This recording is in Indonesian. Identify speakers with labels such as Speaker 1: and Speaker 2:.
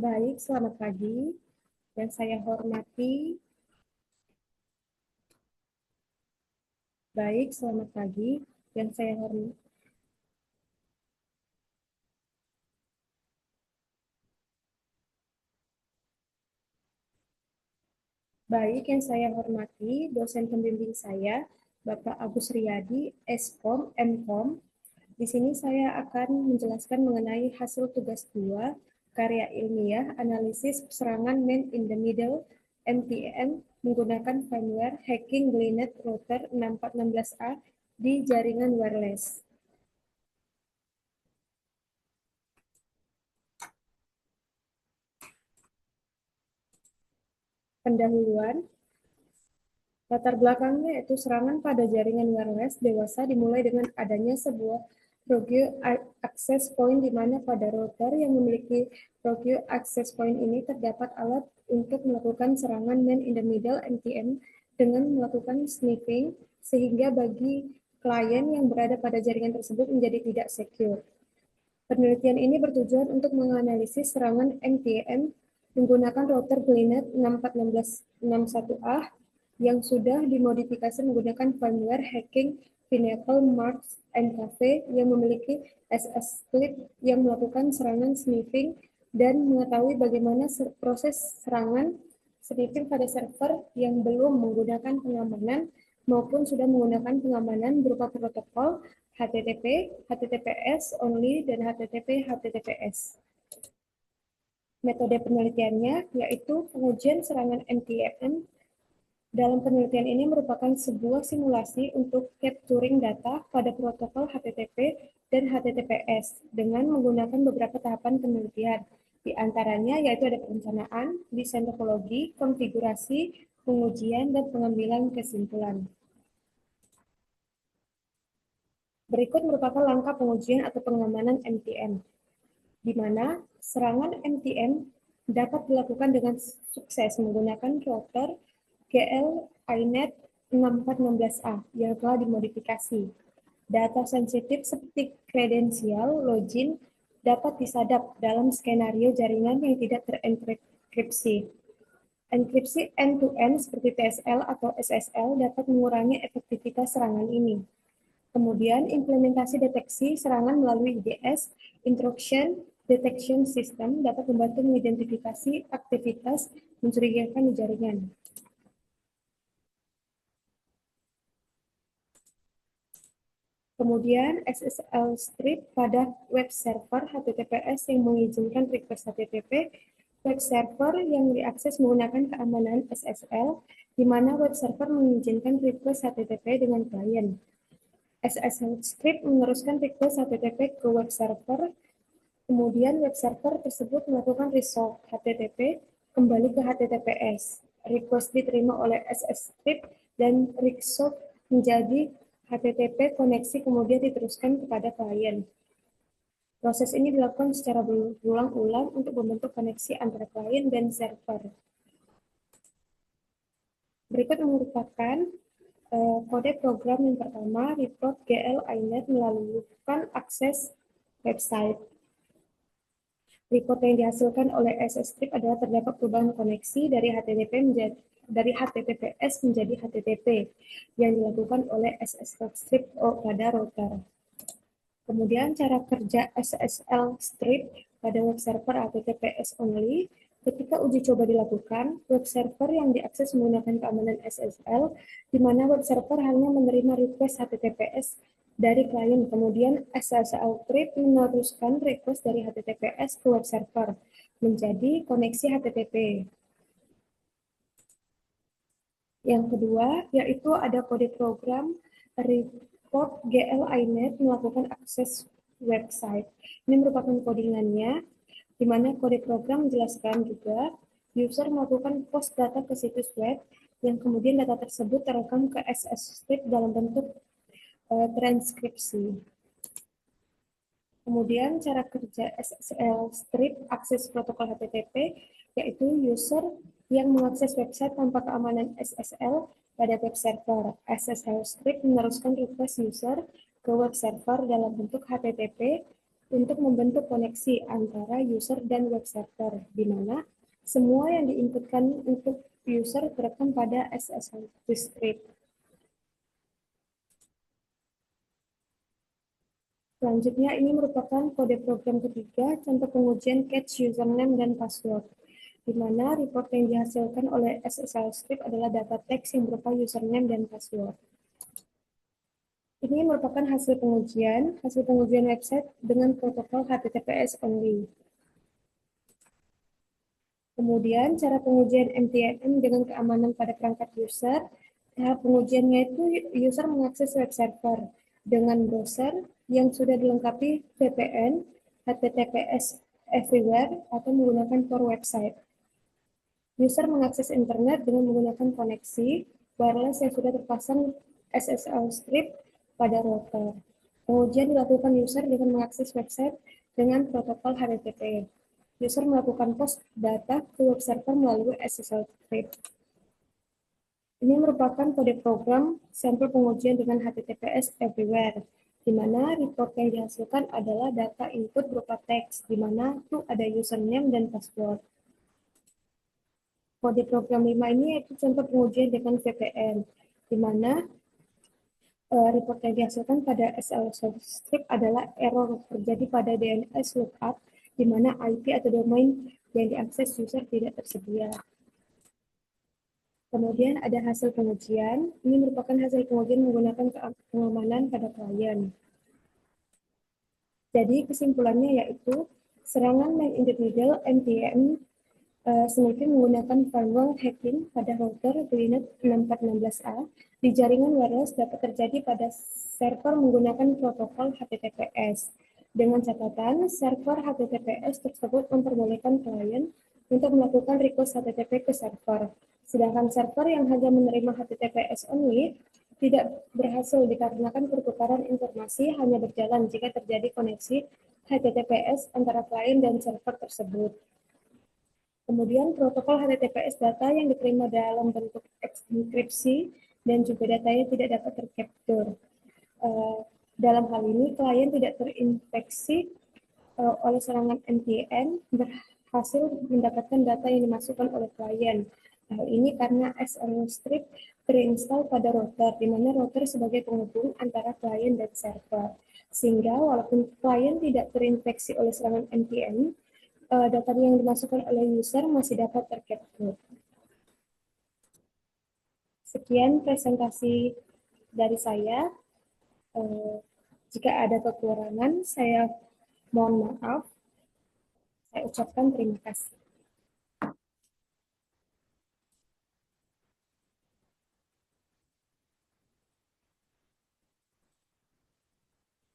Speaker 1: Baik, selamat pagi. Yang saya hormati, baik, selamat pagi. Yang saya hormati, baik, yang saya hormati, dosen pembimbing saya, Bapak Agus Riyadi, Eskom, Mkom. Di sini saya akan menjelaskan mengenai hasil tugas 2, karya ilmiah, analisis serangan man in the middle, MTM, menggunakan firmware hacking Gleanet router 6416A di jaringan wireless. Pendahuluan, latar belakangnya yaitu serangan pada jaringan wireless dewasa dimulai dengan adanya sebuah rogue access point di mana pada router yang memiliki rogue access point ini terdapat alat untuk melakukan serangan man in the middle (MTM) dengan melakukan sniffing sehingga bagi klien yang berada pada jaringan tersebut menjadi tidak secure. Penelitian ini bertujuan untuk menganalisis serangan MTM menggunakan router Gleanet 641661A yang sudah dimodifikasi menggunakan firmware hacking Pinnacle Marks and Cafe yang memiliki SS Clip yang melakukan serangan sniffing dan mengetahui bagaimana proses serangan sniffing pada server yang belum menggunakan pengamanan maupun sudah menggunakan pengamanan berupa protokol HTTP, HTTPS only, dan HTTP/HTTPS. Metode penelitiannya yaitu pengujian serangan MTM. Dalam penelitian ini merupakan sebuah simulasi untuk capturing data pada protokol HTTP dan HTTPS dengan menggunakan beberapa tahapan penelitian. Di antaranya yaitu ada perencanaan, desain topologi, konfigurasi, pengujian, dan pengambilan kesimpulan. Berikut merupakan langkah pengujian atau pengamanan MTM, di mana serangan MTM dapat dilakukan dengan sukses menggunakan router GL iNet 6416A yang telah dimodifikasi. Data sensitif seperti kredensial, login dapat disadap dalam skenario jaringan yang tidak terenkripsi. Enkripsi end-to-end seperti TSL atau SSL dapat mengurangi efektivitas serangan ini. Kemudian, implementasi deteksi serangan melalui IDS, Intrusion Detection System, dapat membantu mengidentifikasi aktivitas mencurigakan di jaringan. Kemudian, SSL strip pada web server HTTPS yang mengizinkan request HTTP, web server yang diakses menggunakan keamanan SSL, di mana web server mengizinkan request HTTP dengan klien. SSL script meneruskan request HTTP ke web server, kemudian web server tersebut melakukan resolve HTTP kembali ke HTTPS. Request diterima oleh SS script dan resolve menjadi HTTP koneksi kemudian diteruskan kepada klien. Proses ini dilakukan secara berulang-ulang untuk membentuk koneksi antara klien dan server. Berikut merupakan kode program yang pertama, report GL iNet melakukan akses website. Report yang dihasilkan oleh SS Strip adalah terdapat perubahan koneksi dari HTTPS menjadi HTTP yang dilakukan oleh SSL Strip pada router. Kemudian cara kerja SSL Strip pada web server HTTPS only. Ketika uji coba dilakukan, web server yang diakses menggunakan keamanan SSL, di mana web server hanya menerima request HTTPS dari klien, kemudian SSL Strip meneruskan request dari HTTPS ke web server menjadi koneksi HTTP. Yang kedua, yaitu ada kode program report GL iNet melakukan akses website. Ini merupakan codingannya, di mana kode program menjelaskan juga user melakukan post data ke situs web yang kemudian data tersebut terekam ke SS Strip dalam bentuk transkripsi. Kemudian cara kerja SSL Strip akses protokol HTTP, yaitu user yang mengakses website tanpa keamanan SSL pada web server. SSL Strip meneruskan request user ke web server dalam bentuk HTTP untuk membentuk koneksi antara user dan web server, di mana semua yang diinputkan untuk user terekam pada SSL script. Selanjutnya, ini merupakan kode program ketiga, contoh pengujian catch username dan password, di mana report yang dihasilkan oleh SSL script adalah data teks yang berupa username dan password. Ini merupakan hasil pengujian website dengan protokol HTTPS only. Kemudian, cara pengujian MTM dengan keamanan pada perangkat user. Tahap pengujiannya itu user mengakses web server dengan browser yang sudah dilengkapi VPN, HTTPS Everywhere, atau menggunakan Tor website. User mengakses internet dengan menggunakan koneksi wireless yang sudah terpasang SSL script pada router. Pengujian dilakukan user dengan mengakses website dengan protokol HTTP. User melakukan post data ke web server melalui SSL script. Ini merupakan kode program sampel pengujian dengan HTTPS Everywhere, di mana report yang dihasilkan adalah data input berupa teks, di mana itu ada username dan password. Kode program 5 ini yaitu contoh pengujian dengan VPN, di mana report yang dihasilkan pada SSL script adalah error terjadi pada DNS lookup, di mana IP atau domain yang diakses user tidak tersedia. Kemudian ada hasil pengujian. Ini merupakan hasil pengujian menggunakan pengamanan pada klien. Jadi kesimpulannya yaitu serangan man in the middle (MTM) semakin menggunakan firewall hacking pada router Linux 6416A di jaringan wireless dapat terjadi pada server menggunakan protokol HTTPS. Dengan catatan, server HTTPS tersebut memperbolehkan klien untuk melakukan request HTTP ke server, sedangkan server yang hanya menerima HTTPS only tidak berhasil dikarenakan pertukaran informasi hanya berjalan jika terjadi koneksi HTTPS antara klien dan server tersebut. Kemudian protokol HTTPS data yang diterima dalam bentuk enkripsi dan juga datanya tidak dapat tercapture. Dalam hal ini, klien tidak terinfeksi oleh serangan MTN berhasil mendapatkan data yang dimasukkan oleh klien. Hal ini karena SSL script terinstall pada router, di mana router sebagai penghubung antara klien dan server. Sehingga walaupun klien tidak terinfeksi oleh serangan MTN, data yang dimasukkan oleh user masih dapat tercapture. Sekian presentasi dari saya. Jika ada kekurangan, saya mohon maaf. Saya ucapkan terima kasih.